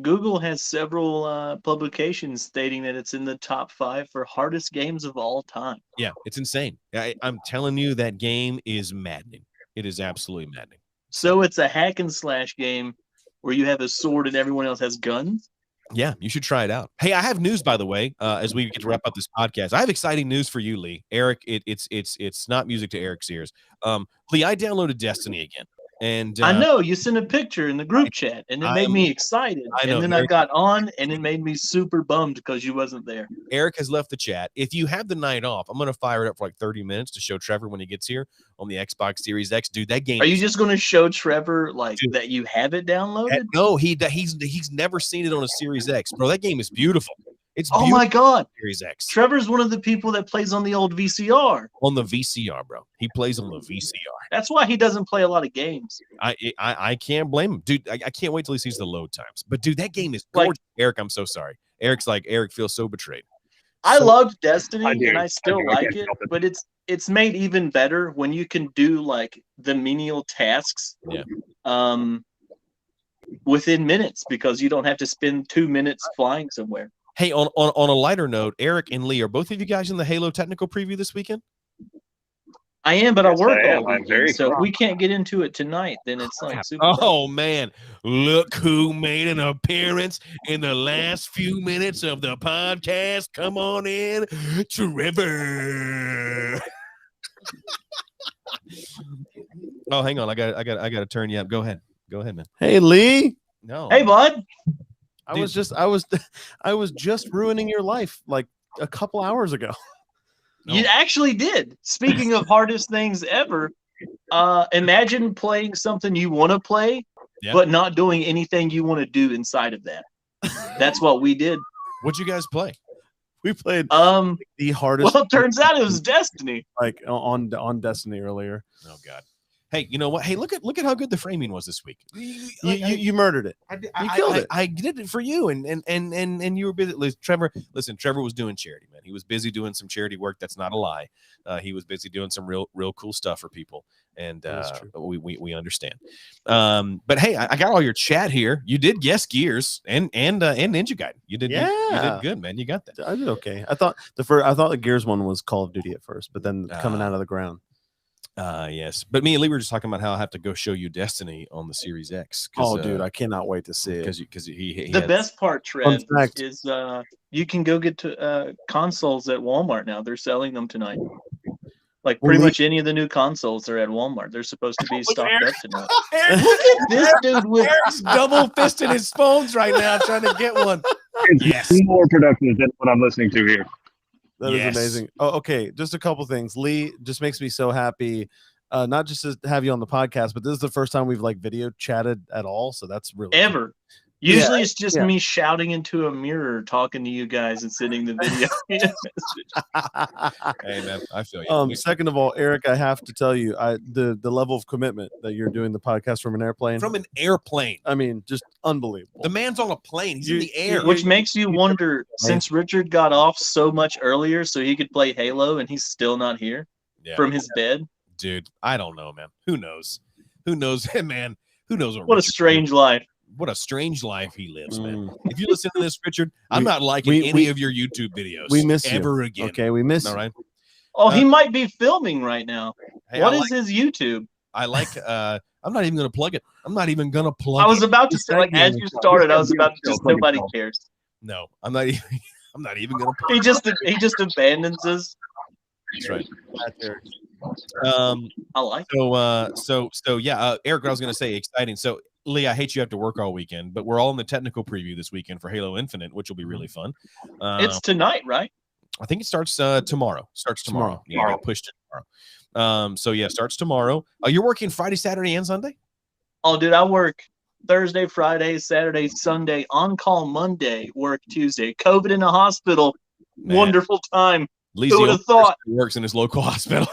Google has several publications stating that it's in the top 5 for hardest games of all time. Yeah, it's insane. I'm telling you, that game is maddening. It is absolutely maddening. So it's a hack and slash game where you have a sword and everyone else has guns? Yeah, you should try it out. Hey, I have news, by the way, as we get to wrap up this podcast. I have exciting news for you, Lee. Eric, it's not music to Eric's ears. Lee, I downloaded Destiny again. And I know you sent a picture in the group chat, and it made me excited. And then I got on, and it made me super bummed because you wasn't there. Eric has left the chat. If you have the night off, I'm going to fire it up for like 30 minutes to show Trevor when he gets here on the Xbox Series X. Dude, that game. Are you just going to show Trevor that you have it downloaded? No, he's never seen it on a Series X, bro. That game is beautiful. It's beautiful. Oh my God. Series X. Trevor's one of the people that plays on the old VCR. On the VCR, bro. He plays on the VCR. That's why he doesn't play a lot of games. I can't blame him. Dude, I can't wait till he sees the load times. But dude, that game is gorgeous. Eric, I'm so sorry. Eric feels so betrayed. I loved Destiny and I still like it, but it's made even better when you can do like the menial tasks within minutes because you don't have to spend 2 minutes flying somewhere. Hey, on a lighter note, Eric and Lee, are both of you guys in the Halo technical preview this weekend? I am, but I work all weekend, so if we can't get into it tonight, then it's like super. Oh man, look who made an appearance in the last few minutes of the podcast. Come on in, Trevor. Oh, hang on, I got to turn you up. Go ahead, man. Hey, Lee. No. Hey, bud. I was just ruining your life like a couple hours ago. No. You actually did. Speaking of hardest things ever, imagine playing something you want to play, but not doing anything you want to do inside of that. That's what we did. What'd you guys play? We played the hardest. Well, it turns out it was Destiny. Like on Destiny earlier. Oh God. Hey, you know what? Hey, look at how good the framing was this week. You murdered it. You killed it. I did it for you, and you were busy. Trevor was doing charity, man. He was busy doing some charity work. That's not a lie. He was busy doing some real cool stuff for people, and we understand. But hey, I got all your chat here. You did guess Gears and Ninja Gaiden. You did good, man. You got that. I did okay. I thought the Gears one was Call of Duty at first, but then coming out of the ground. Yes, but me and Lee were just talking about how I have to go show you Destiny on the Series X. Oh, dude, I cannot wait to see it. Because he the best part, Trev, is you can go get to consoles at Walmart now. They're selling them tonight. Like pretty much any of the new consoles are at Walmart. They're supposed to be stocked up tonight. Look at this dude with double fisting his phones right now, trying to get one. It's more productive than what I'm listening to here. That is amazing. Oh, okay. Just a couple things. Lee just makes me so happy. Not just to have you on the podcast, but this is the first time we've like video chatted at all. So that's really ever. Cool. Usually it's just me shouting into a mirror, talking to you guys and sending the video. Hey man, I feel you. Second of all, Eric, I have to tell you, the level of commitment that you're doing the podcast from an airplane. From an airplane. I mean, just unbelievable. The man's on a plane. He's in the air. Which makes you wonder, since Richard got off so much earlier so he could play Halo and he's still not here from his bed. Dude, I don't know, man. Who knows? Who knows, man? Who knows what a strange life. What a strange life he lives, man. If you listen to this, Richard, I'm not liking any of your YouTube videos. We miss ever again. Okay, we miss. All right. Oh, he might be filming right now. Hey, what is his YouTube? I like. I'm not even going to plug it. I'm not even going to plug. I was about to say, like, as you started, I was about to just nobody cares. No, I'm not even. I'm not even going to. He just abandons us. That's right. I like. So yeah, Eric. What I was going to say, exciting. So. Lee, I hate you have to work all weekend, but we're all in the technical preview this weekend for Halo Infinite, which will be really fun. It's tonight, right? I think it starts tomorrow. Starts tomorrow. Yeah, I got pushed to tomorrow. So yeah, starts tomorrow. You're working Friday, Saturday, and Sunday? Oh, dude, I work Thursday, Friday, Saturday, Sunday, on call Monday, work Tuesday. COVID in the hospital. Man. Wonderful time. Who would have thought? Works in his local hospital.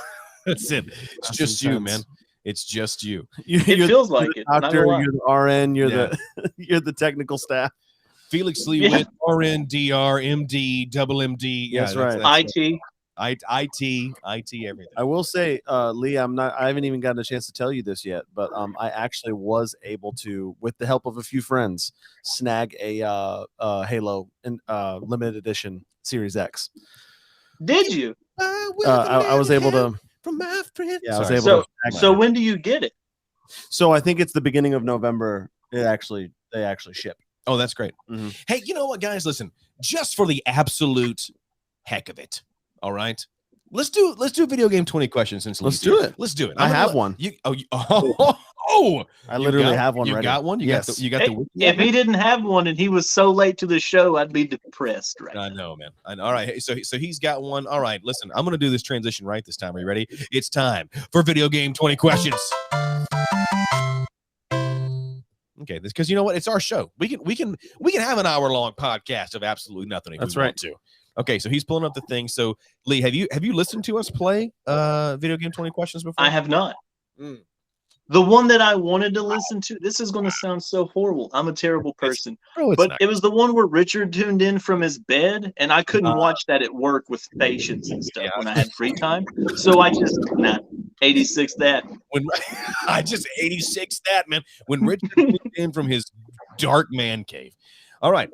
That's it. It's just you, man. It's just you. It feels like it. Doctor, you're the RN. You're you're the technical staff. Felix Lee Witt, RN, DR, MD, double MD. Yeah, that's right. IT, everything. I will say, Lee, I haven't even gotten a chance to tell you this yet, but I actually was able to, with the help of a few friends, snag a Halo limited edition Series X. Did you? I was able to. From my friend. Yeah, I was able to. So when do you get it? So I think it's the beginning of November. They actually ship. Oh, that's great. Mm-hmm. Hey, you know what, guys? Listen, just for the absolute heck of it, all right. Let's do video game 20 questions. Let's do it. Let's do it. I have one. I literally have one. You got one? Yes. You got the. If he didn't have one and he was so late to the show, I'd be depressed right now. I know, man. All right. So he's got one. All right. Listen, I'm going to do this transition right this time. Are you ready? It's time for video game 20 questions. Okay, because you know what? It's our show. We can have an hour-long podcast of absolutely nothing if we want to. Okay, so he's pulling up the thing. So Lee, have you listened to us play video game 20 questions before? I have not. The one that I wanted to listen to, this is going to sound so horrible. I'm a terrible person. It was the one where Richard tuned in from his bed, and I couldn't watch that at work with patients and stuff when I had free time. So I just 86 that. I just 86 that, man. When Richard tuned in from his dark man cave. All right.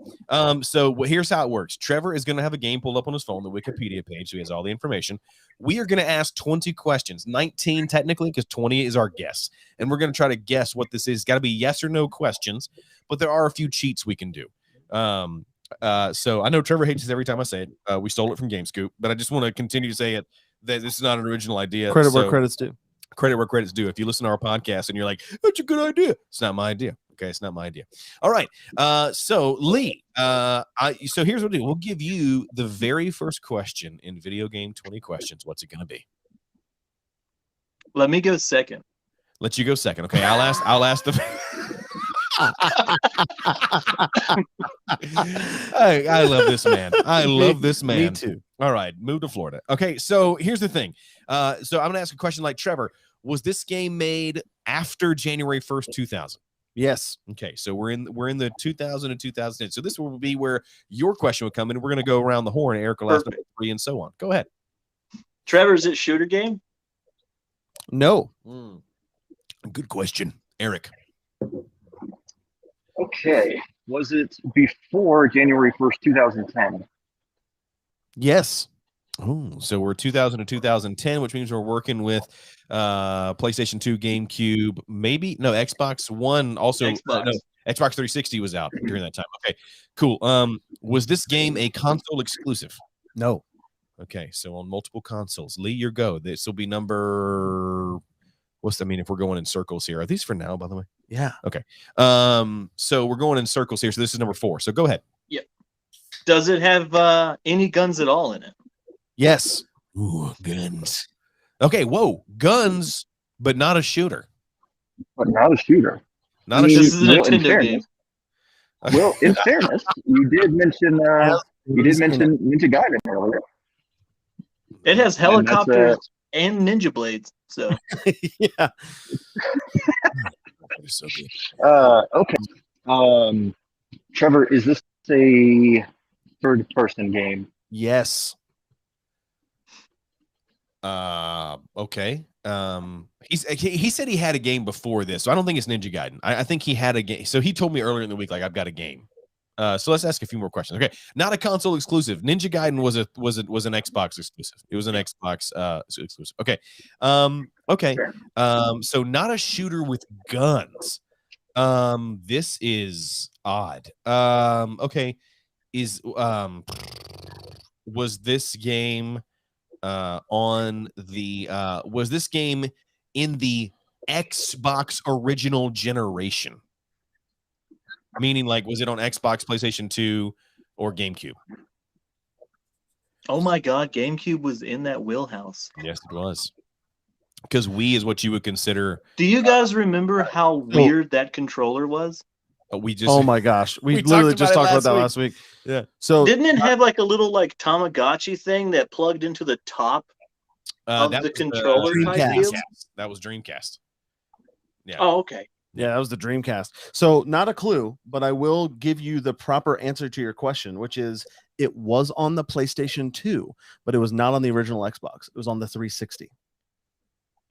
So here's how it works. Trevor is going to have a game pulled up on his phone, the Wikipedia page, so he has all the information. We are going to ask 20 questions, 19 technically, because 20 is our guess. And we're going to try to guess what this is. It's got to be yes or no questions, but there are a few cheats we can do. So I know Trevor hates this every time I say it. We stole it from GameScoop, but I just want to continue to say it that this is not an original idea. Credit where credit's due. Credit where credit's due. If you listen to our podcast and you're like, that's a good idea. It's not my idea. Okay, it's not my idea. All right. So Lee, so here's what we'll do. We'll give you the very first question in video game 20 questions. What's it going to be? Let me go second. Let you go second. Okay, I'll ask the. I love this man. I love this man. Me too. All right, move to Florida. Okay, so here's the thing. So I'm going to ask a question like Trevor. Was this game made after January 1st, 2000? Yes. Okay, so we're in the 2000 and 2010. So this will be where your question would come in. We're going to go around the horn. Eric will ask number 3 and so on. Go ahead. Trevor, is it shooter game? No. Good question, Eric. Okay. Was it before January 1st, 2010? Yes. Oh, so we're 2000 to 2010, which means we're working with PlayStation 2, GameCube, maybe no Xbox One, also Xbox. No, Xbox 360 was out during that time. Okay, cool. Was this game a console exclusive? No. Okay, so on multiple consoles. Lee, your go. This will be number. If we're going in circles here, are these for now? By the way, Yeah. okay. So we're going in circles here. So this is number 4. So go ahead. Yep. Does it have any guns at all in it? Yes. Ooh, guns. Okay, whoa, guns, but not a shooter. But not a shooter. Not a This shooter. is a Nintendo game. Well, in fairness, you did mention Ninja Gaiden earlier. It has helicopters and ninja blades. So Yeah. They're so good. Okay. Trevor, is this a third-person game? Yes. Okay. He said he had a game before this, so I don't think it's Ninja Gaiden. I think he had a game. So he told me earlier in the week, like, I've got a game. So let's ask a few more questions. Okay, not a console exclusive. Ninja Gaiden was an Xbox exclusive. It was an Xbox exclusive. Okay. Okay. So not a shooter with guns. This is odd. Okay. Was this game on the was this game in the Xbox original generation? Meaning, like, was it on Xbox, PlayStation 2, or GameCube? oh my god, GameCube was in that wheelhouse. Yes, it was. Because Wii is what you would consider. Do you guys remember how weird that controller was? We just. Oh my gosh. We We literally talked just about talked it about that last last week. Yeah. So Didn't it have like a little like Tamagotchi thing that plugged into the top of that the was controller type Dreamcast. deal? That was Dreamcast. Yeah. Oh, okay. yeah, that was the Dreamcast. So not a clue, but I will give you the proper answer to your question, which is it was on the PlayStation 2, but it was not on the original Xbox. It was on the 360.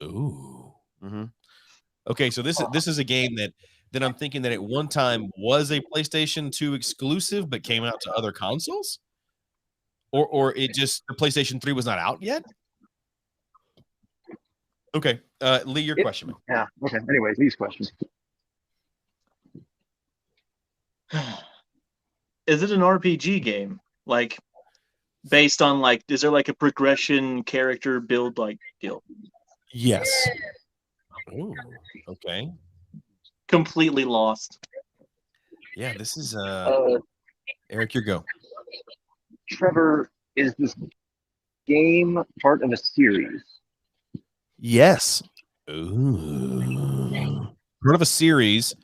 Ooh. Mm-hmm. Okay, so this is a game that I'm thinking that at one time was a PlayStation 2 exclusive, but came out to other consoles, or it just the PlayStation 3 was not out yet. Okay, Lee, your question, man. Yeah. Okay. Anyways, these questions. Is it an RPG game? Like based on like is there like a progression character build like deal? Yes. Ooh, okay. Completely lost. Yeah, this is Eric, your go. Trevor, is this game part of a series? Yes. Ooh. Part of a series.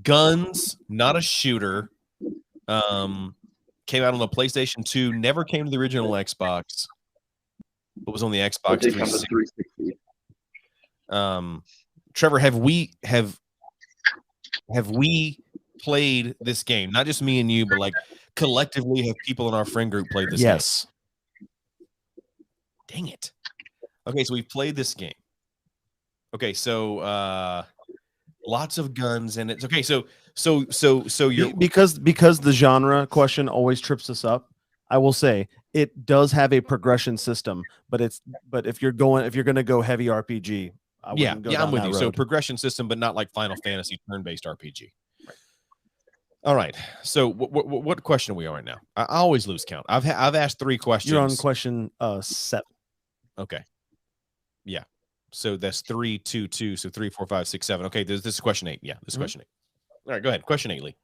Guns, not a shooter. Came out on the PlayStation 2, never came to the original Xbox. But was on the Xbox Did come to 360. 360. Trevor, have we played this game? Not just me and you, but like collectively, have people in our friend group played this game? Yes. Dang it. Okay, so we've played this game. Okay, so lots of guns and it's okay. So you're because the genre question always trips us up. I will say it does have a progression system, but if you're going to go heavy RPG, I wouldn't go down I'm with that you. road. So progression system, but not like Final Fantasy turn-based RPG. Right. All right. So what question are we on right now? I always lose count. I've asked 3 questions. You're on question 7. Okay. Yeah. So that's 3, 2, 2. So 3, 4, 5, 6, 7. Okay. This is question 8. Yeah. This is question 8. All right. Go ahead. Question 8, Lee.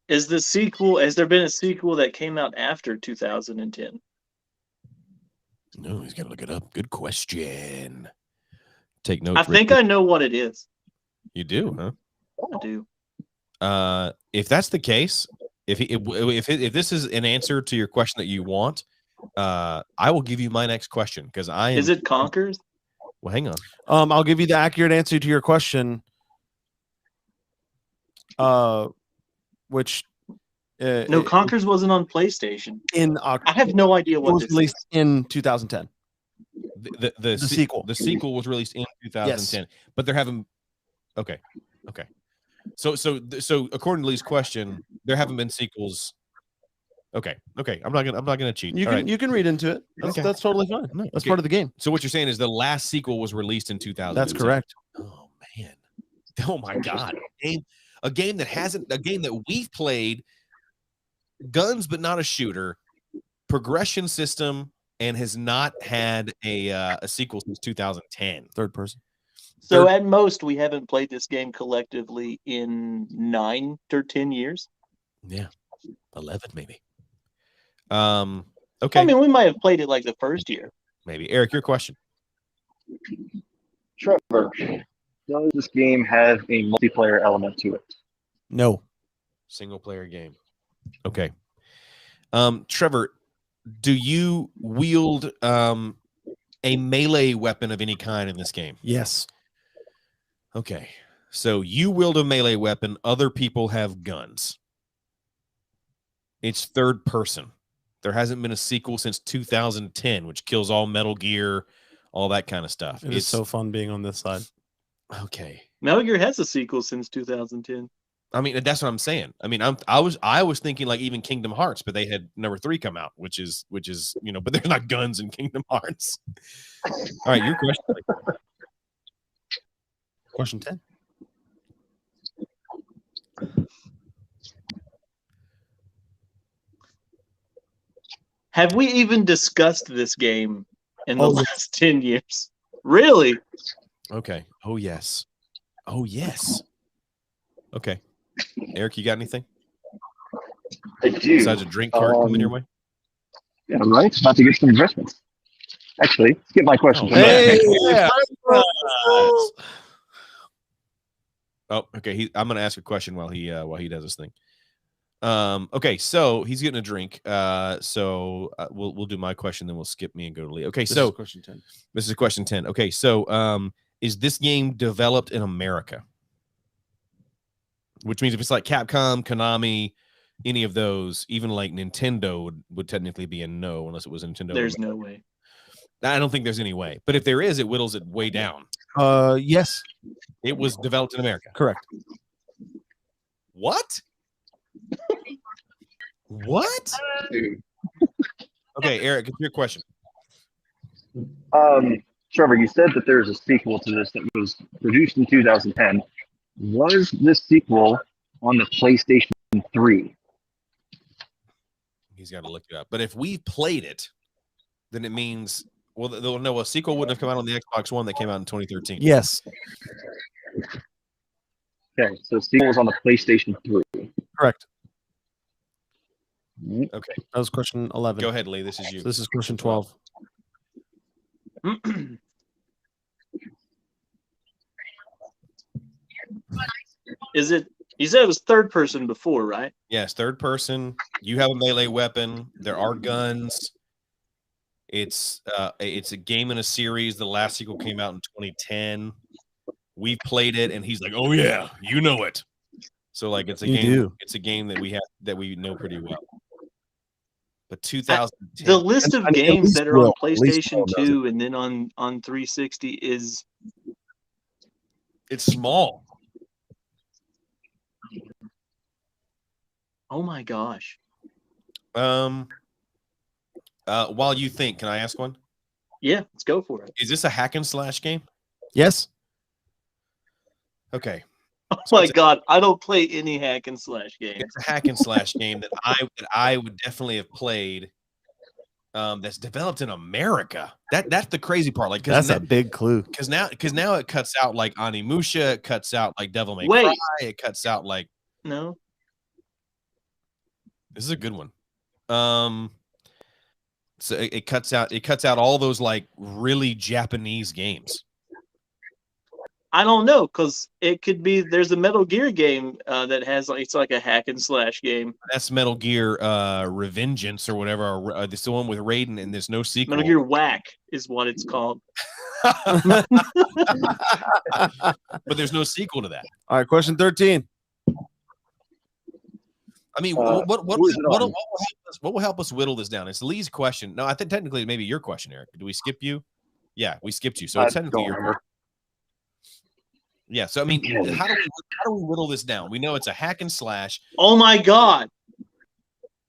Has there been a sequel that came out after 2010? No, he's got to look it up. Good question. Take notes. I think I know what it is. You do, huh? I do. If that's the case, if this is an answer to your question that you want, I will give you my next question because Is it Conkers? Well, hang on. I'll give you the accurate answer to your question. Which No, Conkers wasn't on PlayStation. in I have no idea it what was this released is. in 2010. The sequel. The sequel was released in 2010, but they're having. Okay. So according to Lee's question, there haven't been sequels. Okay. I'm not gonna cheat. You can read into it. That's totally fine. That's part of the game. So what you're saying is the last sequel was released in 2000. That's correct. Oh man. Oh my God. A game that we've played, guns but not a shooter, progression system, and has not had a sequel since 2010. Third person. So at most, we haven't played this game collectively in 9 or 10 years. Yeah, 11 maybe. Okay. I mean, we might have played it like the first year. Maybe. Eric, your question. Trevor, does this game have a multiplayer element to it? No. Single player game. Okay. Trevor, do you wield a melee weapon of any kind in this game? Yes. Okay. So you wield a melee weapon, other people have guns. It's third person. There hasn't been a sequel since 2010, which kills all Metal Gear, all that kind of stuff. It's so fun being on this side. Okay. Metal Gear has a sequel since 2010. I mean, that's what I'm saying. I mean, I was thinking like even Kingdom Hearts, but they had number 3 come out, which is but there's not guns in Kingdom Hearts. All right, your question. Question 10. Have we even discussed this game in the last 10 years? Really? Okay. Oh yes. Okay. Eric, you got anything? I do. Besides a drink cart coming your way? Yeah, right. About to get some refreshments. Actually, skip my question. Yeah. Oh, okay. I'm going to ask a question while he does this thing. Okay, so he's getting a drink. We'll do my question, then we'll skip me and go to Lee. Okay, so question 10. This is question 10. Okay, so is this game developed in America? Which means if it's like Capcom, Konami, any of those, even like Nintendo would technically be a no unless it was Nintendo. There's no way. I don't think there's any way. But if there is, it whittles it way down. Yes. It was developed in America. Correct. What? What? Okay, Eric, it's your question. Trevor, you said that there's a sequel to this that was produced in 2010. Was this sequel on the PlayStation 3? He's got to look it up. But if we played it, then it means a sequel wouldn't have come out on the Xbox One that came out in 2013. Yes. Okay, so sequel was on the PlayStation 3. Correct. Okay. That was question 11. Go ahead, Lee. This is you. So this is question 12. Is it? You said it was third person before, right? Yes, third person. You have a melee weapon. There are guns. It's a game in a series. The last sequel came out in 2010. We played it, and he's like, "Oh yeah, you know it." So like, it's a game. It's a game that we know pretty well. But 2010. The list of games that are on PlayStation 2 and then on 360 is it's small. Oh my gosh. While you think, can I ask one? Yeah, let's go for it. Is this a hack and slash game? Yes. Oh Okay. my God, I don't play any hack and slash games. It's a hack and slash game that I would definitely have played. That's developed in America. That's the crazy part. Like, that's a big clue. Because now it cuts out like Onimusha, it cuts out like Devil May Cry, it cuts out like no. This is a good one. So it cuts out all those like really Japanese games. I don't know, because it could be there's a Metal Gear game that has like it's like a hack and slash game. That's Metal Gear Revengeance or whatever. This is the one with Raiden, and there's no sequel. Metal Gear Whack is what it's called. But there's no sequel to that. All right, question 13. I mean, what will help us whittle this down? It's Lee's question. No, I think technically maybe your question, Eric. Do we skip you? Yeah, we skipped you. So it's technically your question. Yeah. So I mean, how do we whittle this down? We know it's a hack and slash. Oh my God!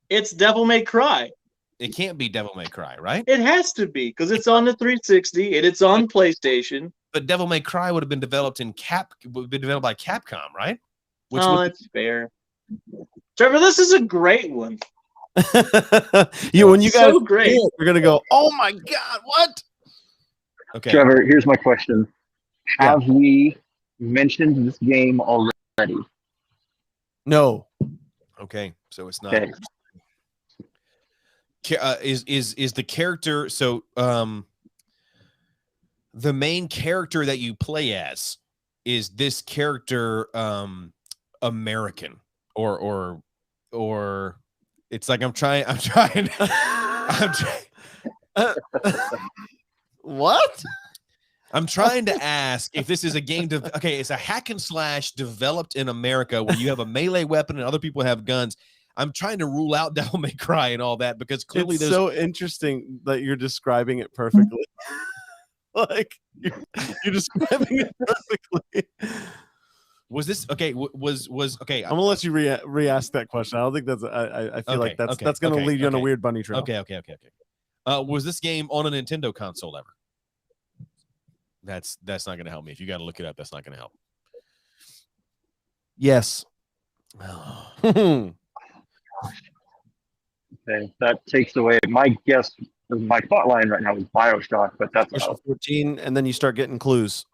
It's Devil May Cry. It can't be Devil May Cry, right? It has to be because it's on the 360 and it's on PlayStation. But Devil May Cry would have been developed by Capcom, right? That's fair. Trevor, this is a great one. When you guys so great, you're gonna go, oh my God, what? Okay, Trevor, here's my question: have we mentioned this game already? No. Okay, so it's not. Okay. Is the character so? The main character that you play as, is this character American or it's like I'm trying What? I'm trying to ask if this is a game it's a hack and slash developed in America where you have a melee weapon and other people have guns. I'm trying to rule out Devil May Cry and all that because clearly it's so interesting that you're describing it perfectly. Like you're describing it perfectly. Was this okay? Was okay? I'm gonna let you re-ask that question. I don't think that's. I feel like that's gonna lead you on a weird bunny trail. Okay. Was this game on a Nintendo console ever? That's not gonna help me. If you got to look it up, that's not gonna help. Yes. Okay, that takes away my guess. My thought line right now is BioShock, but that's Question 14, and then you start getting clues.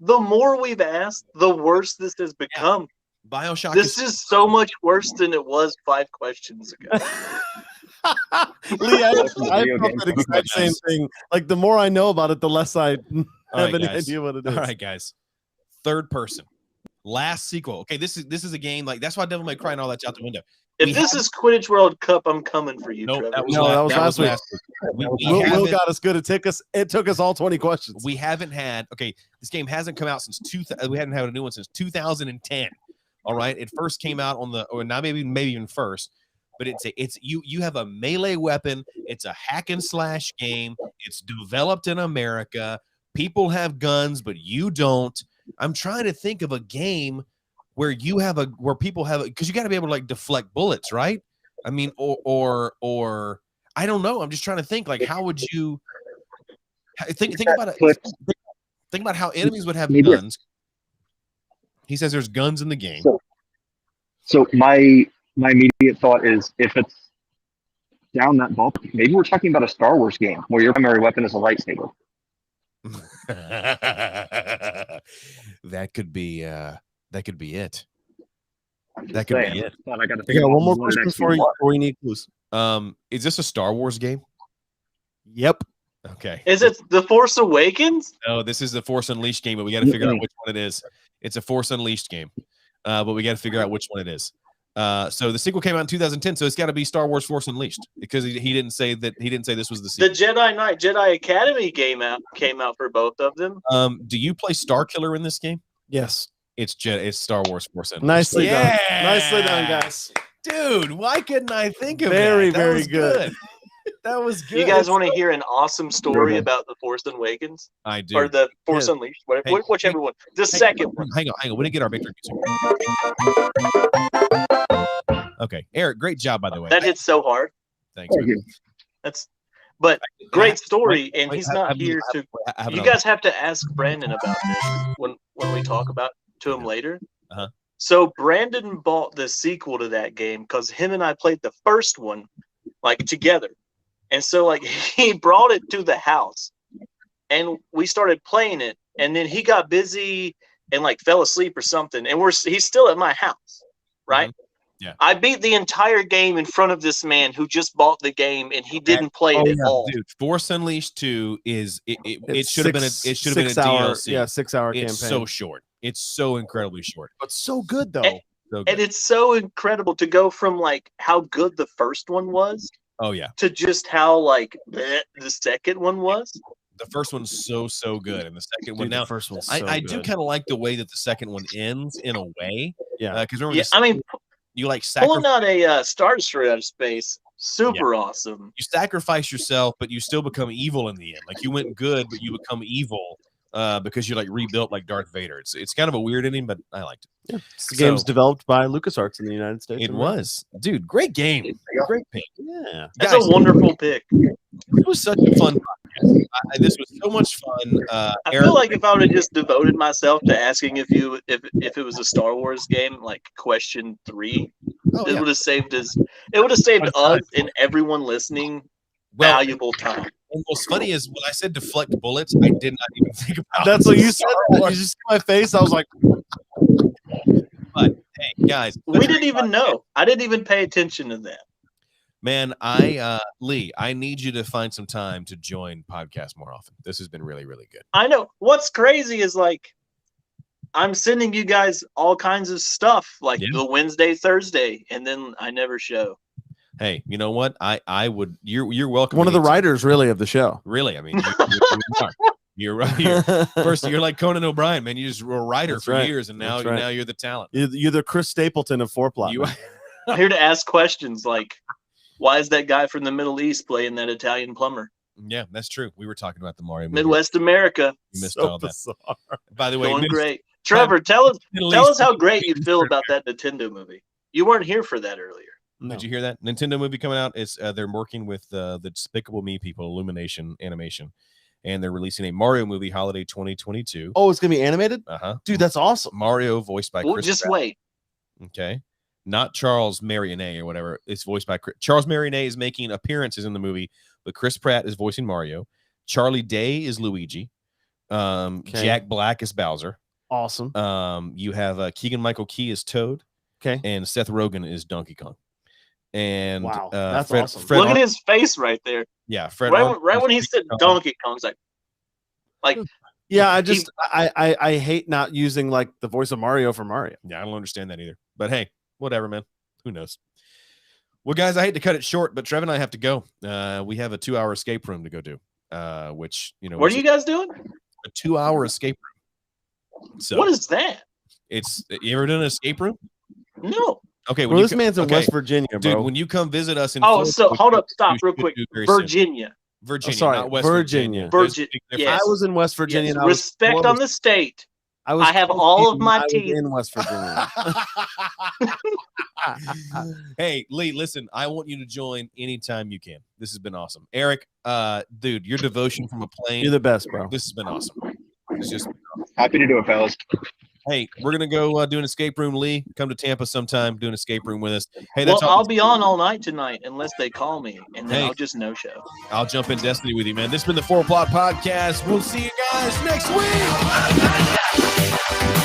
the more we've asked, the worse this has become. BioShock. This is so much worse than it was 5 questions ago. Lee, I felt the exact same thing. Like the more I know about it, the less I have any idea what it is. All right, guys. Third person. Last sequel. Okay, this is a game like that's why Devil May Cry and all that's out the window. If this is Quidditch World Cup, I'm coming for you, Nope, Trevor. that was last week. Will got us good. It took us all 20 questions. We haven't had this game hasn't come out since we haven't had a new one since 2010. All right, it first came out or not maybe even first, but you have a melee weapon. It's a hack and slash game. It's developed in America. People have guns, but you don't. I'm trying to think of a game where people have because you got to be able to like deflect bullets, right? I mean, or I don't know. I'm just trying to think like how would you think about it? Think about how enemies would have guns. He says there's guns in the game. So my immediate thought is if it's down that ballpark, maybe we're talking about a Star Wars game where your primary weapon is a lightsaber. That could be it. That could be it. I got one more question before we need clues. Is this a Star Wars game? Yep. Okay. Is it The Force Awakens? No, this is the Force Unleashed game, but we got to figure out which one it is. It's a Force Unleashed game, but we got to figure out which one it is. So the sequel came out in 2010, so it's got to be Star Wars Force Unleashed because he didn't say this was the sequel. The Jedi Knight Jedi Academy came out for both of them. Do you play Star Killer in this game? Yes. It's Star Wars Force Unleashed. Nicely done. Nicely done, guys. Dude, why couldn't I think of very, that? very good. That was good. You guys want to hear an awesome story about the Force Awakens? I do. Or the Force Unleashed, whichever one. The second one. Hang on. We didn't get our victory music. Okay, Eric, great job by the way. That hits so hard. Thanks. Thank you. Great story, and he's not here to. You guys have to ask Brandon about this when we talk about to him later. Uh-huh. So Brandon bought the sequel to that game because him and I played the first one like together, and so like he brought it to the house, and we started playing it, and then he got busy and like fell asleep or something, and he's still at my house, right? Mm-hmm. Yeah. I beat the entire game in front of this man who just bought the game and he didn't play it at all. Dude, Force Unleashed 2 is it should have been a DLC. Yeah, 6-hour campaign. It's so short. It's so incredibly short. But so good though. And it's so incredible to go from like how good the first one was, Oh yeah. to just how like the second one was. The first one's so good, and the second one now. The first one's I do kind of like the way that the second one ends in a way. Yeah. Because remember, I mean, you like pulling out a Star Destroyer out of space, super awesome. You sacrifice yourself, but you still become evil in the end. Like you went good, but you become evil because you're like rebuilt like Darth Vader. It's kind of a weird ending, but I liked it. Yeah. The game's developed by LucasArts in the United States. It was, dude, great game, great pick. Yeah, that's a wonderful pick. It was such a fun podcast. This was so much fun. I feel like if I would have just devoted myself to asking if it was a Star Wars game, like question 3, it would have saved us. It would have saved us and everyone listening valuable time. And what's funny is when I said deflect bullets, I did not even think about. That's what you said. You just see my face. I was like, but hey, guys, we didn't even know. I didn't even pay attention to that. Man, Lee, I need you to find some time to join podcasts more often. This has been really, really good. I know. What's crazy is like I'm sending you guys all kinds of stuff, like the Wednesday, Thursday, and then I never show. Hey, you know what? I would. You're welcome. One of the writers, really, of the show. Really, I mean, you're right. First, you're like Conan O'Brien, man. You just were a writer for years, and now you're the talent. You're the Chris Stapleton of 4Plot. I'm here to ask questions like, why is that guy from the Middle East playing that Italian plumber? Yeah, that's true. We were talking about the Mario movie. Midwest America. You missed all that. By the way, going great. Trevor, tell us how great you feel about that Nintendo movie. You weren't here for that earlier. No. Did you hear that Nintendo movie coming out? Is they're working with the Despicable Me people, Illumination Animation, and they're releasing a Mario movie holiday 2022. Oh, it's gonna be animated? Dude, that's awesome. Mario voiced by Chris just Pratt. Wait. Okay. Not Charles Martinet or whatever. It's voiced by Charles Martinet is making appearances in the movie, but Chris Pratt is voicing Mario. Charlie Day is Luigi. Jack Black is Bowser. Awesome. You have Keegan-Michael Key is Toad. Okay. And Seth Rogen is Donkey Kong. And wow, that's awesome. Look at his face right there. Yeah, Fred. Right when he said Donkey Kong's like. Yeah, I hate not using like the voice of Mario for Mario. Yeah, I don't understand that either. But hey, whatever, man. Who knows? Well, guys, I hate to cut it short, but Trev and I have to go. We have a 2-hour escape room to go do. Which what are you guys doing? A 2-hour escape room. So what is that? You ever done an escape room? No. Okay, well, this man's in West Virginia, bro. Dude, when you come visit us in Florida, so hold up, stop real quick. Virginia. Virginia, sorry, not West Virginia. Yes. I was in West Virginia. Yes. Respect on the state. I have all of my teeth in West Virginia. Hey, Lee, listen, I want you to join anytime you can. This has been awesome. Eric, dude, your devotion from a plane. You're the best, bro. This has been awesome. It's just happy to do it, fellas. Hey, we're gonna go do an escape room. Lee, come to Tampa sometime, do an escape room with us. Hey, that's I'll be on all night tonight unless they call me, and then I'll just no show. I'll jump in Destiny with you, man. This has been the 4 Plot Podcast. We'll see you guys next week.